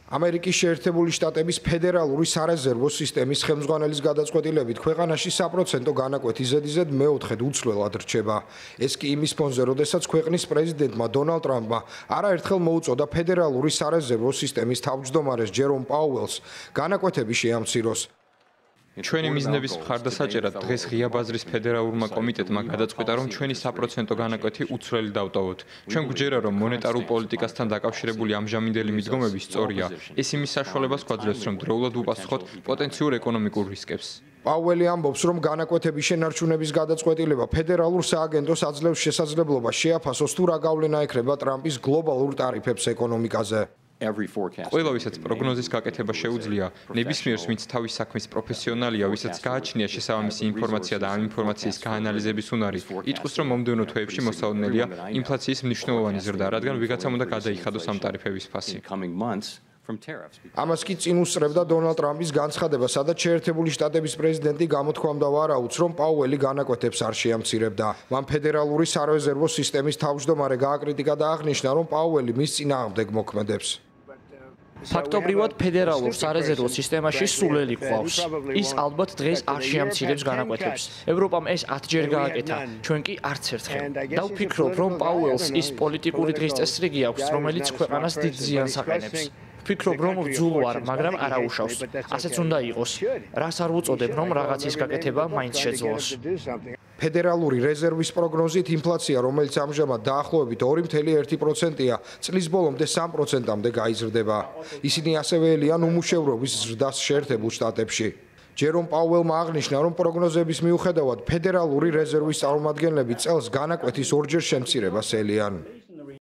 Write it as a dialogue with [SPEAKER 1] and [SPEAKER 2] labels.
[SPEAKER 1] ამერიკის შეერთებული შტატების ფედერალური სარეზერვო სისტემის ხელმძღვანელის გადაწყვეტილებით ქვეყანაში საპროცენტო განაკვეთი ზედიზედ მეოთხედ უცვლელად რჩება. ეს კი იმის ფონზე, როდესაც ქვეყნის პრეზიდენტმა დონალდ ტრამპმა არაერთხელ მოუწოდა ფედერალური სარეზერვო სისტემის თავმჯდომარეს ჯერომ პაუელს განაკვეთები შეამციროს.
[SPEAKER 2] ჩვენი მიზნების მხარდასაჭერად დღეს ღია ბაზრის ფედერალურმა კომიტეტმა გადაწყვიტა, რომ ჩვენი საპროცენტო განაკვეთი უცვლელი დავტოვოთ. ჩვენ გვჯერა, რომ მონეტარულ პოლიტიკასთან დაკავშირებული ამჟამინდელი მიდგომები სწორია. ეს იმის საშუალებას გვაძლევს, რომ დროულად უპასუხოთ პოტენციურ ეკონომიკურ რისკებს.
[SPEAKER 1] პაუელი ამბობს, რომ განაკვეთების შენარჩუნების გადაწყვეტილება ფედერალურ სააგენტოს აძლევს შესაძლებლობას შეაფასოს თუ რა გავლენა ექნება ტრამპის გლობალურ ტარიფებს ეკონომიკაზე.
[SPEAKER 2] ყველა ვისაც პროგნოზის გაკეთება შეუძლია, ნებისმიერს, ვინც თავის საქმის პროფესიონალია, ვისაც გააჩნია შესაბამისი ინფორმაცია და ამ ინფორმაციის გაანალიზების უნარი, იტყვის, რომ მომდევნო თვეებში მოსაოდნელია ინფლაციის მნიშვნელოვანი ზრდა, რადგან ვიღაცამ უნდა გადაიხადოს ამ ტარიფების ფასი.
[SPEAKER 1] ამას კი წინ უსწრებდა დონალდ ტრამპის განცხადება, სადაც შეერთებული შტატების პრეზიდენტი გამოთქვამდა ვარაუდს, რომ პაუელი განაკვეთებს არ შეამცირებდა. მან ფედერალური სარეზერვო სისტემის თავმჯდომარე გააკრიტიკა და აღნიშნა, რომ პაუელი მის წინააღმდეგ მოქმედებს.
[SPEAKER 3] ფაქტობრივად ფედერალურ სარეზერვო სისტემაში სულელი ყავს. ის ალბათ დღეს არ შეამცირებს განაკვეთებს. ევროპამ ეს 10-ჯერ გააკეთა, ჩვენ კი არც ერთხელ. და ვფიქრობ, რომ პაუელს ის პოლიტიკური დღის წესრიგი აქვს, რომელიც ქვეყანას დიდ ზიანს აყენებს. ვფიქრობ, რომ რძულ ვარ, მაგრამ არა უშავს. ასეც უნდა იყოს. რას არ ვუწოდებ, რომ რაღაცის გაკეთება მაინც შეძლოს.
[SPEAKER 1] ფედერალური რეზერვის პროგნოზით ინფლაცია, რომელიც ამჟამად დაახლოებით 2.1%-ია, წლის ბოლომდე 3%-მდე გაიზრდება. ისინი ასევე ელიან უმუშევრობის ზრდას შეერთებულ შტატებში. ჯერომ პაუელმა აღნიშნა, რომ პროგნოზების მიუხედავად ფედერალური რეზერვის წარმომადგენლები წელს განაკვეთის 2-ჯერ შემცირებას ელიან.